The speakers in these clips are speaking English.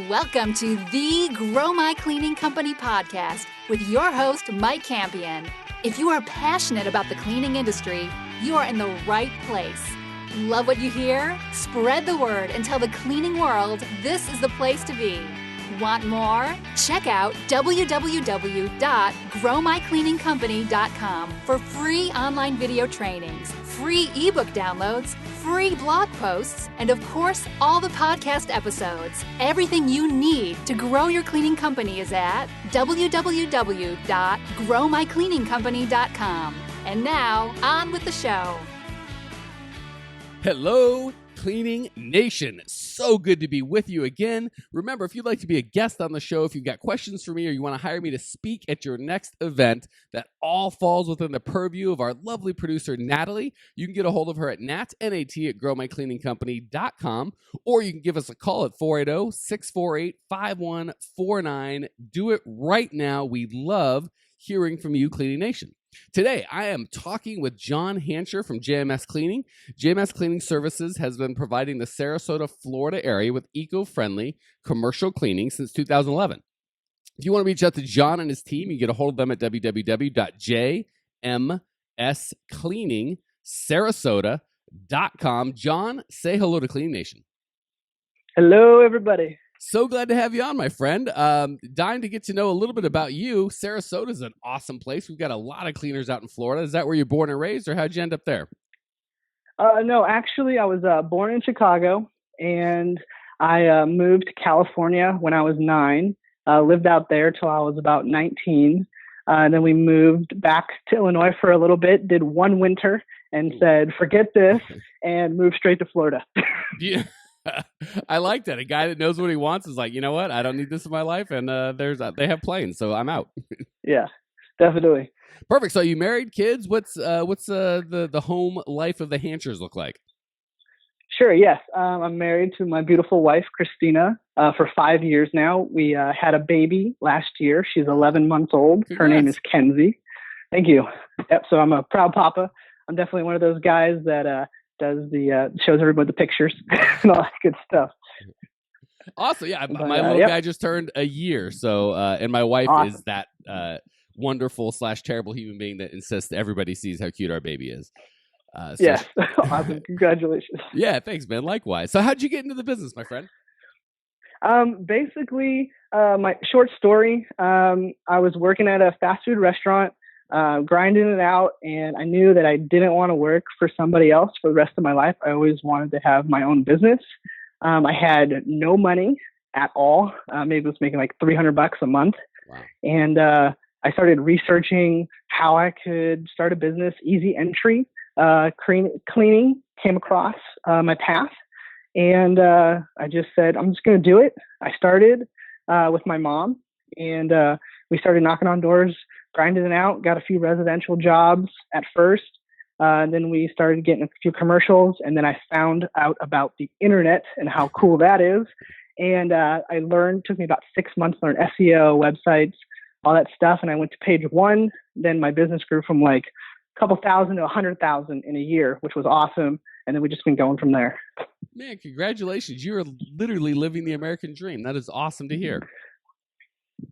Welcome to the Grow My Cleaning Company podcast with your host, Mike Campion. If you are passionate about the cleaning industry, you are in the right place. Love what you hear? Spread the word and tell the cleaning world this is the place to be. Want more? Check out www.growmycleaningcompany.com for free online video trainings, free ebook downloads, free blog posts, and of course, all the podcast episodes. Everything you need to grow your cleaning company is at www.growmycleaningcompany.com. And now, on with the show. Hello, Cleaning Nation. So good to be with you again. Remember, if you'd like to be a guest on the show, if you've got questions for me or you want to hire me to speak at your next event, that all falls within the purview of our lovely producer, Natalie. You can get a hold of her at growmycleaningcompany.com, or you can give us a call at 480-648-5149. Do it right now. We love hearing from you, Cleaning Nation. Today, I am talking with John Hancher from JMS Cleaning. JMS Cleaning Services has been providing the Sarasota, Florida area with eco-friendly commercial cleaning since 2011. If you want to reach out to John and his team, you can get a hold of them at www.jmscleaningsarasota.com. John, say hello to Cleaning Nation. Hello, everybody. So glad to have you on, my friend. Dying to get to know a little bit about you. Sarasota is an awesome place. We've got a lot of cleaners out in Florida. Is that where you're born and raised, or how'd you end up there? No, actually, I was born in Chicago, and I moved to California when I was 9. Lived out there till I was about 19. Then we moved back to Illinois for a little bit, did one winter, and said, forget this, and moved straight to Florida. Yeah. I like that. A guy that knows what he wants is like, you know what? I don't need this in my life, and they have planes, so I'm out. Yeah, definitely. Perfect. So you married, kids? What's the home life of the Hanchers look like? Sure. Yes, I'm married to my beautiful wife, Christina, for 5 years now. We had a baby last year. She's 11 months old. Congrats. Her name is Kenzie. Thank you. Yep. So I'm a proud papa. I'm definitely one of those guys that shows everybody the pictures and all that good stuff. Awesome. Yeah. My little guy just turned a year. So, and my wife awesome. is that wonderful / terrible human being that insists that everybody sees how cute our baby is. Yes. Awesome. Congratulations. Yeah. Thanks, man. Likewise. So how'd you get into the business, my friend? Basically, my short story, I was working at a fast food restaurant, grinding it out, and I knew that I didn't want to work for somebody else for the rest of my life. I always wanted to have my own business. I had no money at all. Maybe I was making like $300 a month. Wow. And I started researching how I could start a business, easy entry. Cleaning came across my path, and I just said, I'm just going to do it. I started with my mom, and we started knocking on doors, grinding it out, got a few residential jobs at first. Then we started getting a few commercials, and then I found out about the internet and how cool that is. And I learned, took me about 6 months to learn SEO, websites, all that stuff. And I went to page 1. Then my business grew from like a couple thousand to 100,000 in a year, which was awesome. And then we just been going from there. Man, congratulations. You are literally living the American dream. That is awesome to hear.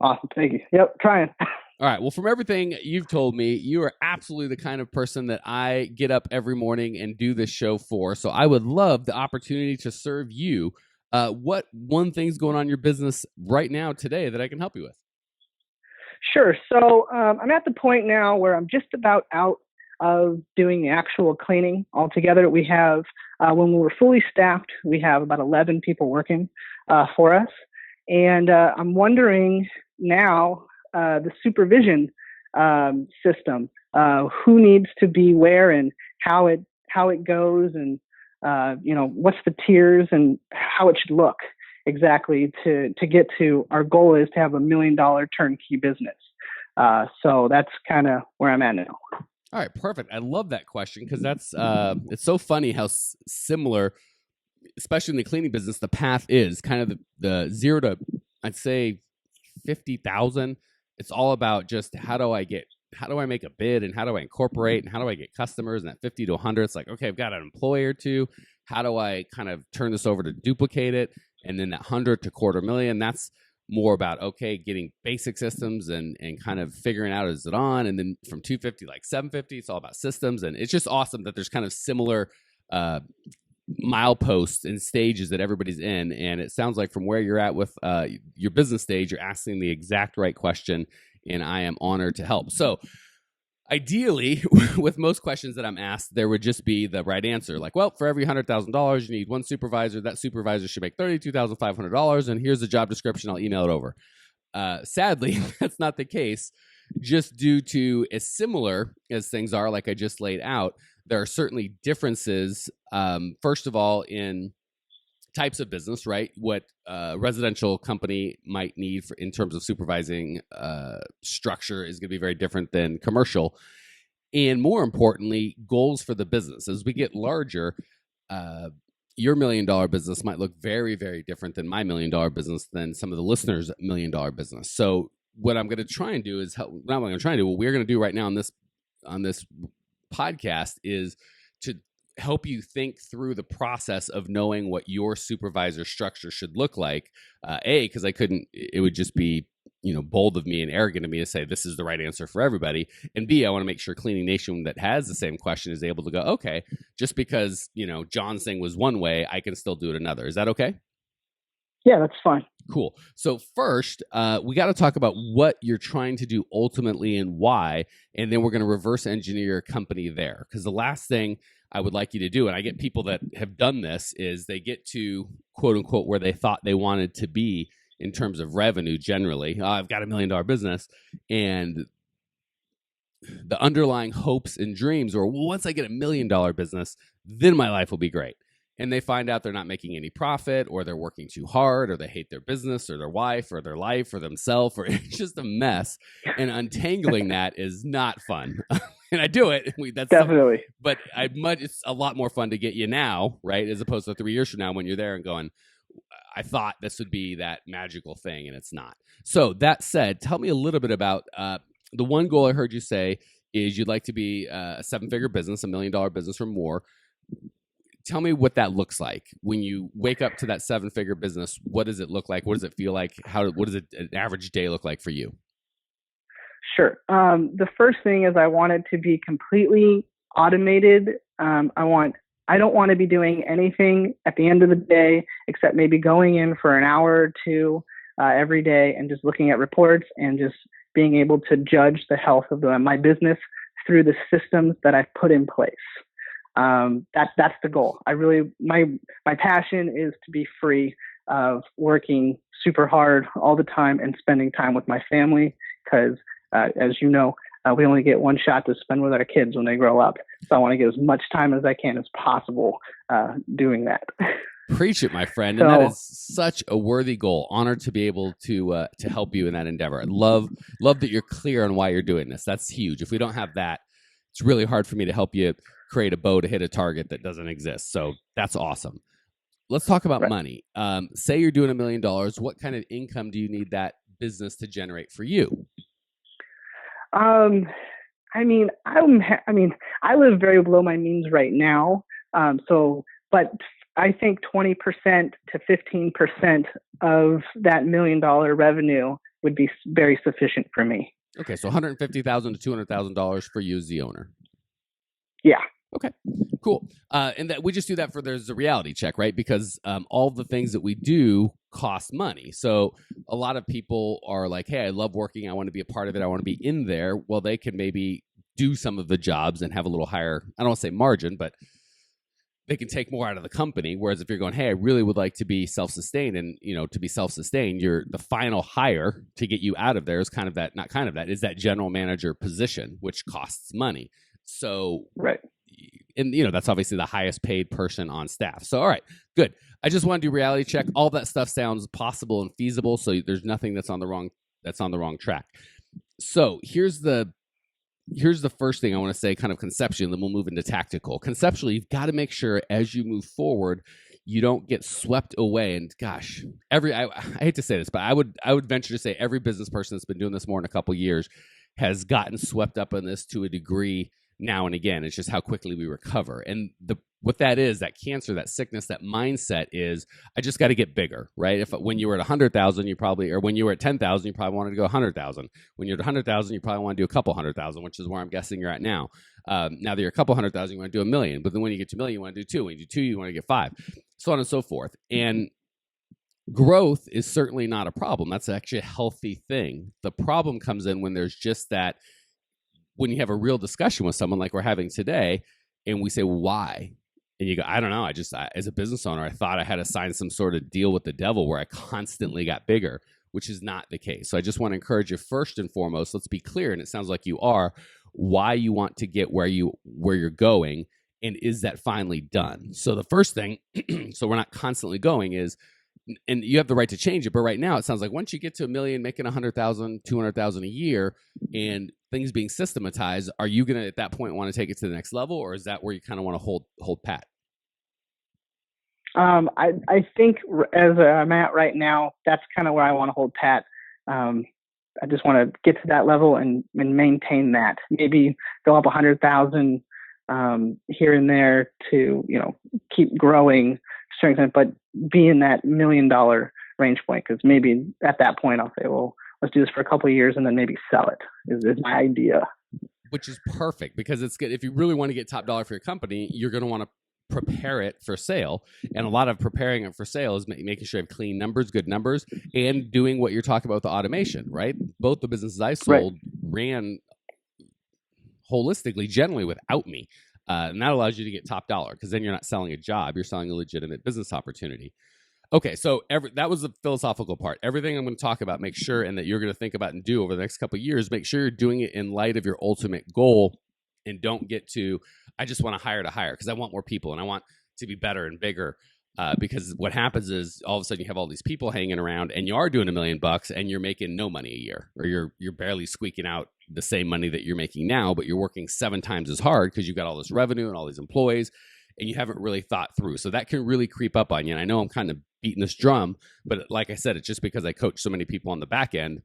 Awesome. Thank you. Yep. Trying. All right. Well, from everything you've told me, you are absolutely the kind of person that I get up every morning and do this show for. So I would love the opportunity to serve you. What one thing's going on in your business right now today that I can help you with? Sure. So I'm at the point now where I'm just about out of doing the actual cleaning altogether. We have, when we were fully staffed, we have about 11 people working for us. And I'm wondering now, the supervision system, who needs to be where and how it goes, and what's the tiers and how it should look exactly to get to our goal is to have $1 million turnkey business. So that's kind of where I'm at now. All right, perfect. I love that question because that's it's so funny how similar, especially in the cleaning business, the path is kind of the 0 to, I'd say, 50,000. It's all about just how do I make a bid, and how do I incorporate, and how do I get customers? And at 50 to 100, it's like, okay, I've got an employee or two. How do I kind of turn this over to duplicate it? And then that 100 to $250,000, that's more about, okay, getting basic systems and kind of figuring out, is it on? And then from 250, like 750, it's all about systems. And it's just awesome that there's kind of similar mileposts and stages that everybody's in. And it sounds like from where you're at with your business stage, you're asking the exact right question, and I am honored to help. So ideally, with most questions that I'm asked, there would just be the right answer. Like, well, for every $100,000, you need one supervisor. That supervisor should make $32,500, and here's the job description. I'll email it over. Sadly, that's not the case. Just due to, as similar as things are, like I just laid out, there are certainly differences. First of all, in types of business, right? What a residential company might need in terms of supervising structure is going to be very different than commercial. And more importantly, goals for the business. As we get larger, your $1 million business might look very, very different than my $1 million business, than some of the listeners' $1 million business. So what I'm going to try and do is help. Not what I'm going to try and do. What we're going to do right now on this podcast is to help you think through the process of knowing what your supervisor structure should look like. Because it would just be, bold of me and arrogant of me to say this is the right answer for everybody. And B, I want to make sure Cleaning Nation that has the same question is able to go, okay, just because, John's thing was one way, I can still do it another. Is that okay? Yeah, that's fine. Cool. So first, we got to talk about what you're trying to do ultimately and why, and then we're going to reverse engineer your company there. Because the last thing I would like you to do, and I get people that have done this, is they get to quote unquote where they thought they wanted to be in terms of revenue generally. I've got $1 million business, and the underlying hopes and dreams are, well, once I get $1 million business, then my life will be great. And they find out they're not making any profit, or they're working too hard, or they hate their business or their wife or their life or themselves, or it's just a mess. And untangling that is not fun. And I do it. That's definitely. But it's a lot more fun to get you now, right? As opposed to 3 years from now when you're there and going, I thought this would be that magical thing, and it's not. So that said, tell me a little bit about the one goal I heard you say is you'd like to be a 7-figure business, $1 million business or more. Tell me what that looks like when you wake up to that 7-figure business. What does it look like? What does it feel like? What does an average day look like for you? Sure. The first thing is I want it to be completely automated. I don't want to be doing anything at the end of the day except maybe going in for an hour or two every day and just looking at reports and just being able to judge the health of my business through the systems that I've put in place. That's the goal. My passion is to be free of working super hard all the time and spending time with my family, because as you know, we only get one shot to spend with our kids when they grow up. So I want to get as much time as I can as possible doing that. Preach it, my friend. And that is such a worthy goal. Honored to be able to help you in that endeavor. I love that you're clear on why you're doing this. That's huge. If we don't have that, it's really hard for me to help you create a bow to hit a target that doesn't exist. So that's awesome. Let's talk about money. Say you're doing $1 million. What kind of income do you need that business to generate for you? I live very below my means right now. But I think 20% to 15% of that $1 million revenue would be very sufficient for me. Okay. So $150,000 to $200,000 for you as the owner. Yeah. Okay, cool. And that we just do that there's a reality check, right? Because all the things that we do cost money. So a lot of people are like, hey, I love working. I want to be a part of it. I want to be in there. Well, they can maybe do some of the jobs and have a little higher, I don't want to say margin, but they can take more out of the company. Whereas if you're going, hey, I really would like to be self-sustained, and to be self-sustained, the final hire to get you out of there is is that general manager position, which costs money. So, right. And that's obviously the highest paid person on staff. So, all right, good. I just want to do reality check. All that stuff sounds possible and feasible. So there's nothing that's on the wrong track. So here's the first thing I want to say, kind of conceptually, and then we'll move into tactical. Conceptually, you've got to make sure as you move forward, you don't get swept away. And gosh, I hate to say this, but I would venture to say every business person that's been doing this more than a couple of years has gotten swept up in this to a degree now and again. It's just how quickly we recover. And the what that is, that cancer, that sickness, that mindset is, I just got to get bigger, right? If when you were at 100,000, you probably, or when you were at 10,000, you probably wanted to go 100,000. When you're at 100,000, you probably want to do a couple 100,000, which is where I'm guessing you're at now. Now that you're a couple 100,000, you want to do 1 million. But then when you get to 1 million, you want to do 2. When you do 2, you want to get 5, so on and so forth. And growth is certainly not a problem. That's actually a healthy thing. The problem comes in when there's just that, when you have a real discussion with someone like we're having today, and we say, well, why? And you go, I don't know. As a business owner, I thought I had to sign some sort of deal with the devil where I constantly got bigger, which is not the case. So I just want to encourage you, first and foremost, let's be clear, and it sounds like you are, why you want to get where you're going, and is that finally done? So the first thing, so we're not constantly going, is, and you have the right to change it, but right now it sounds like once you get to 1 million, making 100,000, 200,000 a year, and things being systematized, are you going to at that point want to take it to the next level, or is that where you kind of want to hold pat? I think as I'm at right now, that's kind of where I want to hold pat. I just want to get to that level and maintain that. Maybe go up 100,000 here and there to keep growing, strengthen, but be in that $1 million range point, because maybe at that point I'll say, well, let's do this for a couple of years and then maybe sell it. Is my idea. Which is perfect, because it's good. If you really want to get top dollar for your company, you're going to want to prepare it for sale. And a lot of preparing it for sale is making sure you have clean numbers, good numbers, and doing what you're talking about with the automation, right? Both the businesses I sold ran holistically, generally without me. And that allows you to get top dollar, because then you're not selling a job, you're selling a legitimate business opportunity. Okay, so that was the philosophical part. Everything I'm going to talk about, make sure, and that you're going to think about and do over the next couple of years, make sure you're doing it in light of your ultimate goal, and don't get to, I just want to hire, because I want more people and I want to be better and bigger. Because what happens is all of a sudden you have all these people hanging around, and you are doing $1 million and you're making no money a year, or you're barely squeaking out the same money that you're making now, but you're working 7 times as hard because you've got all this revenue and all these employees, and you haven't really thought through. So that can really creep up on you. And I know I'm kind of beating this drum, but like I said, it's just because I coach so many people on the back end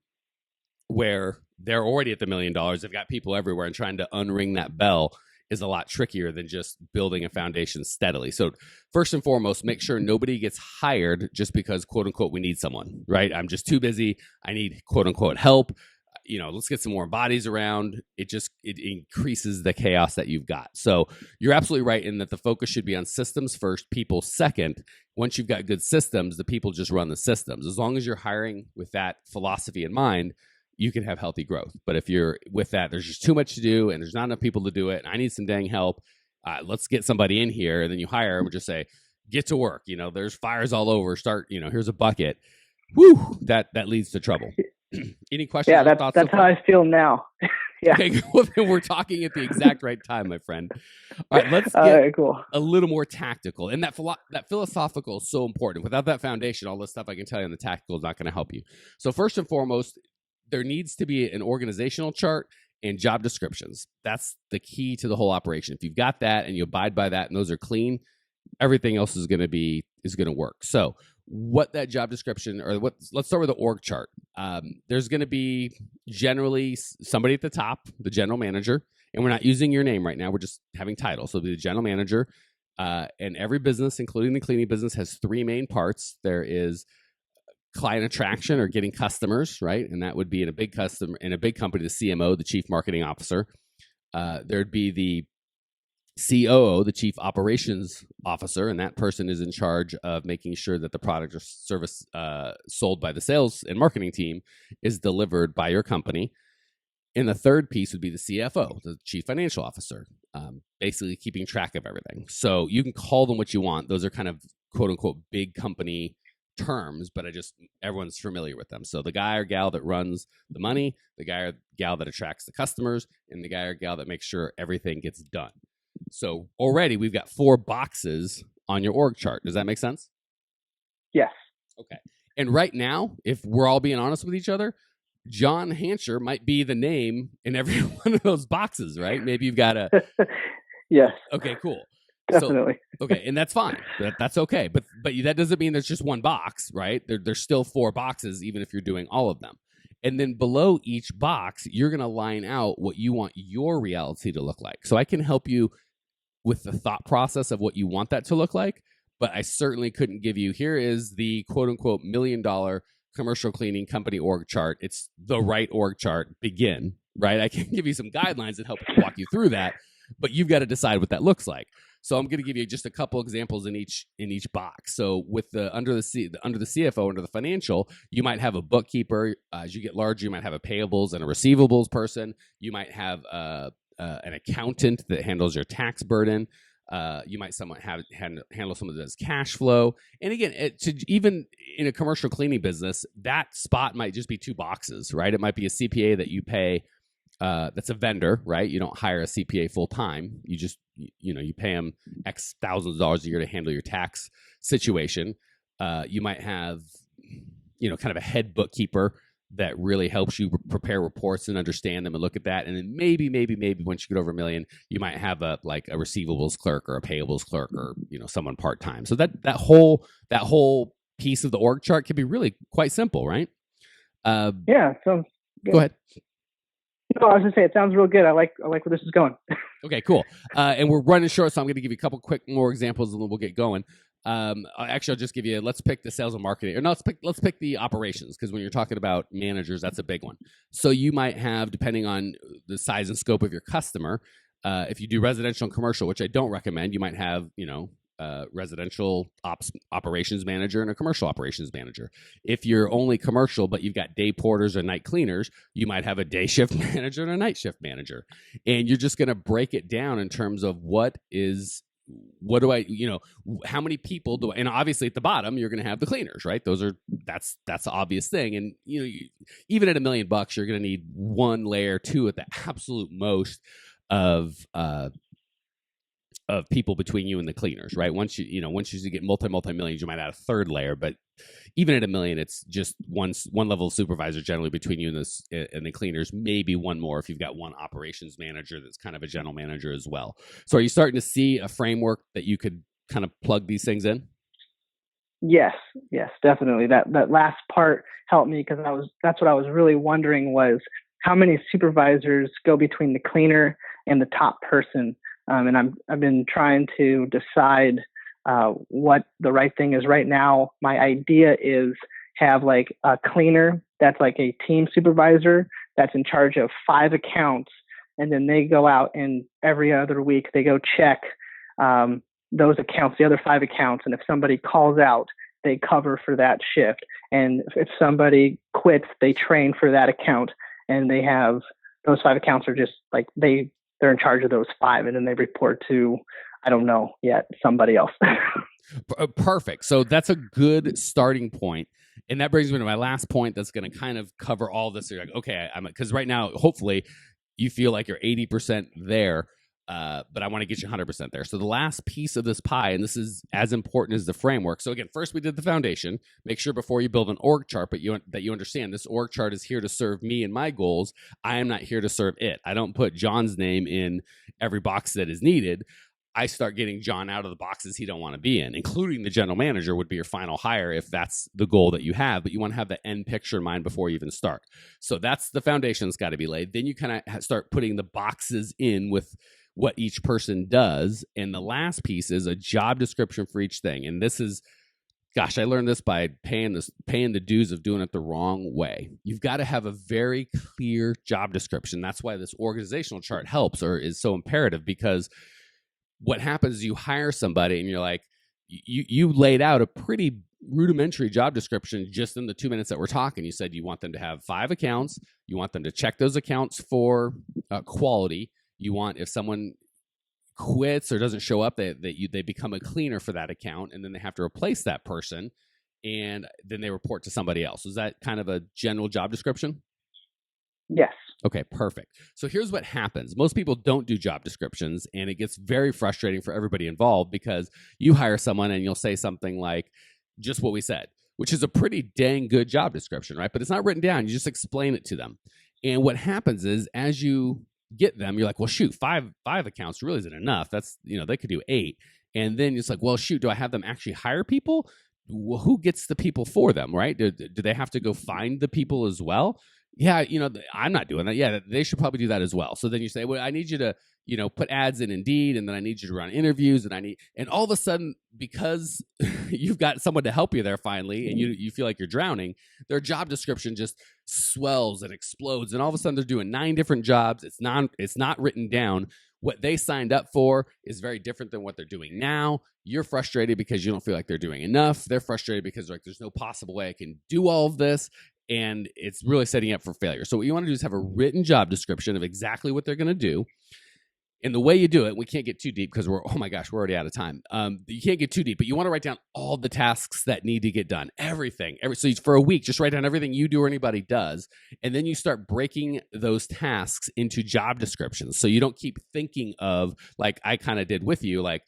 where they're already at the $1 million. They've got people everywhere, and trying to unring that bell is a lot trickier than just building a foundation steadily. So first and foremost, make sure nobody gets hired just because, quote unquote, we need someone, right? I'm just too busy. I need, quote unquote, help. Let's get some more bodies around. It increases the chaos that you've got. So you're absolutely right in that the focus should be on systems first, people second. Once you've got good systems, the people just run the systems. As long as you're hiring with that philosophy in mind, you can have healthy growth. But if you're with that, there's just too much to do and there's not enough people to do it, and I need some dang help, let's get somebody in here. And then you hire them and just say, get to work. There's fires all over. Start, here's a bucket. Whew, that leads to trouble. Any questions? Yeah, that's how I feel now. Yeah. Okay, well, then we're talking at the exact right time, my friend. All right, let's get a little more tactical. And that philosophical is so important. Without that foundation, all this stuff I can tell you on the tactical is not going to help you. So first and foremost, there needs to be an organizational chart and job descriptions. That's the key to the whole operation. If you've got that and you abide by that and those are clean, everything else is going to work. So what that job description, let's start with the org chart. There's going to be generally somebody at the top, the general manager, and we're not using your name right now. We're just having titles. So it'll be the general manager. And every business, including the cleaning business, has 3 main parts. There is client attraction, or getting customers, right? And that would be in a big company, the CMO, the chief marketing officer. There'd be the COO, the chief operations officer, and that person is in charge of making sure that the product or service sold by the sales and marketing team is delivered by your company. And the third piece would be the CFO, the chief financial officer, basically keeping track of everything. So you can call them what you want. Those are kind of quote unquote big company terms, but everyone's familiar with them. So the guy or gal that runs the money, the guy or gal that attracts the customers, and the guy or gal that makes sure everything gets done. So already we've got 4 boxes on your org chart. Does that make sense? Yes. Okay. And right now, if we're all being honest with each other, John Hancher might be the name in every one of those boxes, right? Maybe you've got a... Yes. Okay, cool. Definitely. So, okay, and that's fine. That's okay. But that doesn't mean there's just one box, right? There's still 4 boxes, even if you're doing all of them. And then below each box, you're going to line out what you want your reality to look like. So I can help you with the thought process of what you want that to look like. But I certainly couldn't give you, here is the quote unquote $1 million commercial cleaning company org chart. It's the right org chart. Begin, right? I can give you some guidelines and help walk you through that, but you've got to decide what that looks like. So I'm going to give you just a couple examples in each box. So with the under the CFO, under the financial, you might have a bookkeeper. As you get larger, you might have a payables and a receivables person. You might have an accountant that handles your tax burden. You might handle some of this cash flow. And again, even in a commercial cleaning business, that spot might just be 2 boxes, right? It might be a CPA that you pay. That's a vendor, right? You don't hire a CPA full time. You just, you pay them X thousands of dollars a year to handle your tax situation. You might have, kind of a head bookkeeper that really helps you prepare reports and understand them and look at that. And then maybe once you get over $1 million, you might have a receivables clerk or a payables clerk or, someone part-time. So that whole piece of the org chart can be really quite simple, right? Yeah. So go ahead. No, I was going to say, it sounds real good. I like where this is going. Okay, cool. And we're running short, so I'm going to give you a couple quick more examples and then we'll get going. Actually, I'll just give you, let's pick the sales and marketing, or no, let's pick the operations, because when you're talking about managers, that's a big one. So you might have, depending on the size and scope of your customer, if you do residential and commercial, which I don't recommend, you might have, residential operations manager and a commercial operations manager. If you're only commercial, but you've got day porters or night cleaners, you might have a day shift manager and a night shift manager. And you're just going to break it down in terms of how many people do I, and obviously at the bottom, you're going to have the cleaners, right? That's the obvious thing. And, even at $1 million, you're going to need 1 layer, 2 at the absolute most of people between you and the cleaners, right? Once you get multi-millions, you might add a 3rd layer, but even at $1 million, it's just one level of supervisor generally between you and the cleaners, maybe 1 more if you've got 1 operations manager that's kind of a general manager as well. So are you starting to see a framework that you could kind of plug these things in? Yes, definitely. That last part helped me, because that's what I was really wondering, was how many supervisors go between the cleaner and the top person. And I've been trying to decide what the right thing is right now. My idea is have like a cleaner that's like a team supervisor that's in charge of 5 accounts, and then they go out and every other week they go check those accounts, the other 5 accounts, and if somebody calls out, they cover for that shift. And if somebody quits, they train for that account, and they have those 5 accounts are just like they're in charge of those 5, and then they report to, I don't know yet, somebody else. Perfect. So that's a good starting point. And that brings me to my last point that's going to kind of cover all this. You're like, okay, because right now, hopefully you feel like you're 80% there, but I want to get you 100% there. So the last piece of this pie, and this is as important as the framework. So again, first we did the foundation. Make sure before you build an org chart, that you understand this org chart is here to serve me and my goals. I am not here to serve it. I don't put John's name in every box that is needed. I start getting John out of the boxes he don't want to be in, including the general manager would be your final hire if that's the goal that you have, but you want to have the end picture in mind before you even start. So that's the foundation that's got to be laid. Then you kind of start putting the boxes in with what each person does. And the last piece is a job description for each thing. And this is, gosh, I learned this by paying the dues of doing it the wrong way. You've got to have a very clear job description. That's why this organizational chart helps or is so imperative, because what happens is you hire somebody and you're like, you laid out a pretty rudimentary job description just in the 2 minutes that we're talking. You said you want them to have 5 accounts. You want them to check those accounts for quality. You want, if someone quits or doesn't show up, they become a cleaner for that account, and then they have to replace that person, and then they report to somebody else. Is that kind of a general job description? Yes. Okay, perfect. So here's what happens. Most people don't do job descriptions, and it gets very frustrating for everybody involved, because you hire someone and you'll say something like just what we said, which is a pretty dang good job description, right? But it's not written down. You just explain it to them. And what happens is, as you get them, you're like, well, shoot, five accounts really isn't enough. That's, they could do 8. And then it's like, well, shoot, do I have them actually hire people? Well, who gets the people for them, right? Do they have to go find the people as well? yeah, I'm not doing that. Yeah, they should probably do that as well. So then you say, well, I need you to, put ads in Indeed, and then I need you to run interviews, and all of a sudden, because you've got someone to help you there finally, and you feel like you're drowning, their job description just swells and explodes, and all of a sudden they're doing 9 different jobs. It's not written down. What they signed up for is very different than what they're doing now. You're frustrated because you don't feel like they're doing enough. They're frustrated because there's no possible way I can do all of this. And it's really setting you up for failure. So what you want to do is have a written job description of exactly what they're going to do. And the way you do it, we can't get too deep because we're already out of time. You can't get too deep, but you want to write down all the tasks that need to get done. Everything. So for a week, just write down everything you do or anybody does. And then you start breaking those tasks into job descriptions. So you don't keep thinking of, like I kind of did with you, like,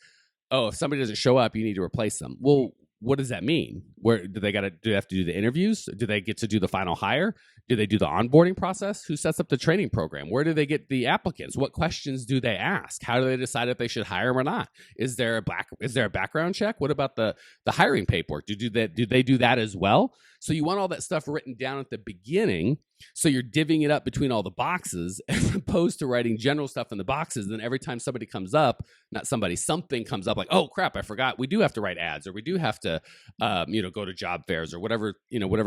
oh, if somebody doesn't show up, you need to replace them. Well, what does that mean? Where do they have to do the interviews? Do they get to do the final hire? Do they do the onboarding process? Who sets up the training program? Where do they get the applicants? What questions do they ask? How do they decide if they should hire them or not? Is there a background check? What about the hiring paperwork? Do they do that as well? So you want all that stuff written down at the beginning, so you're divvying it up between all the boxes, as opposed to writing general stuff in the boxes. Then every time something comes up, like, oh crap, I forgot. We do have to write ads, or we do have to, go to job fairs, or whatever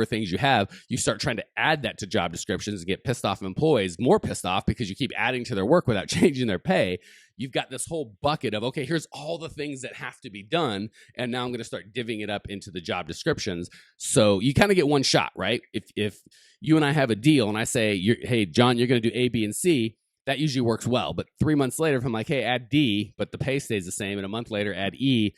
things you have. You start trying to add that to job descriptions and get pissed off employees, more pissed off because you keep adding to their work without changing their pay. You've got this whole bucket of, okay, here's all the things that have to be done. And now I'm going to start divvying it up into the job descriptions. So you kind of get one shot, right? If you and I have a deal and I say, hey, John, you're going to do A, B, and C, that usually works well. But 3 months later, if I'm like, hey, add D, but the pay stays the same, and a month later, add E,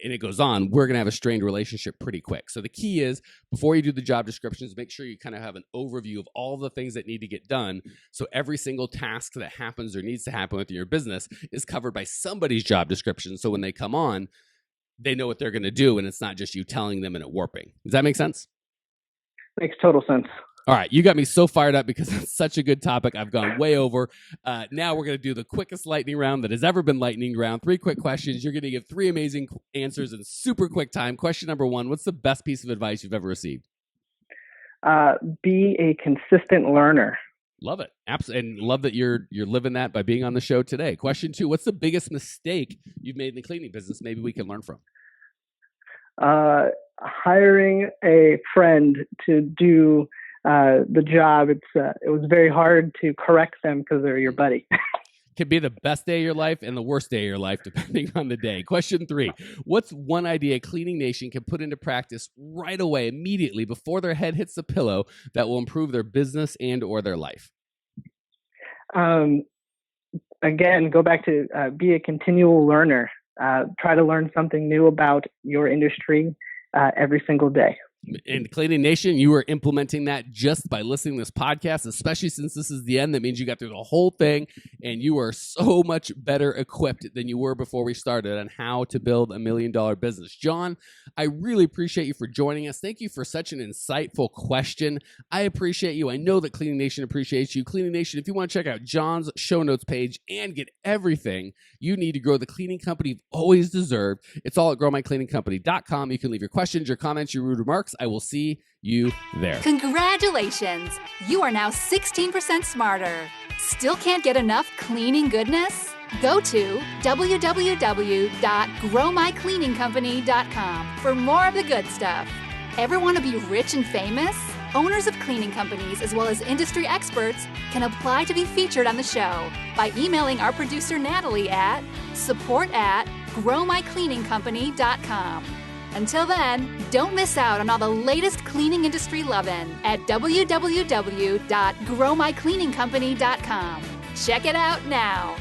and it goes on, we're going to have a strained relationship pretty quick. So the key is, before you do the job descriptions, make sure you kind of have an overview of all the things that need to get done. So every single task that happens or needs to happen within your business is covered by somebody's job description. So when they come on, they know what they're going to do, and it's not just you telling them and it warping. Does that make sense? Makes total sense. All right, you got me so fired up because it's such a good topic. I've gone way over. Now we're going to do the quickest lightning round that has ever been lightning round. 3 quick questions. You're going to give 3 amazing answers in super quick time. Question number 1, what's the best piece of advice you've ever received? Be a consistent learner. Love it. Absolutely. And love that you're living that by being on the show today. Question 2, what's the biggest mistake you've made in the cleaning business maybe we can learn from? Hiring a friend to do the job. It was very hard to correct them because they're your buddy. Could be the best day of your life and the worst day of your life, depending on the day. Question 3, what's one idea Cleaning Nation can put into practice right away, immediately, before their head hits the pillow, that will improve their business and or their life? Again, go back to be a continual learner. Try to learn something new about your industry every single day. In Cleaning Nation, you are implementing that just by listening to this podcast, especially since this is the end. That means you got through the whole thing, and you are so much better equipped than you were before we started on how to build $1 million business. John, I really appreciate you for joining us. Thank you for such an insightful question. I appreciate you. I know that Cleaning Nation appreciates you. Cleaning Nation, if you want to check out John's show notes page and get everything you need to grow the cleaning company you've always deserved, it's all at growmycleaningcompany.com. You can leave your questions, your comments, your rude remarks. I will see you there. Congratulations! You are now 16% smarter. Still can't get enough cleaning goodness? Go to www.growmycleaningcompany.com for more of the good stuff. Ever want to be rich and famous? Owners of cleaning companies, as well as industry experts, can apply to be featured on the show by emailing our producer Natalie at support@growmycleaningcompany.com. Until then, don't miss out on all the latest cleaning industry lovin' at www.growmycleaningcompany.com. Check it out now.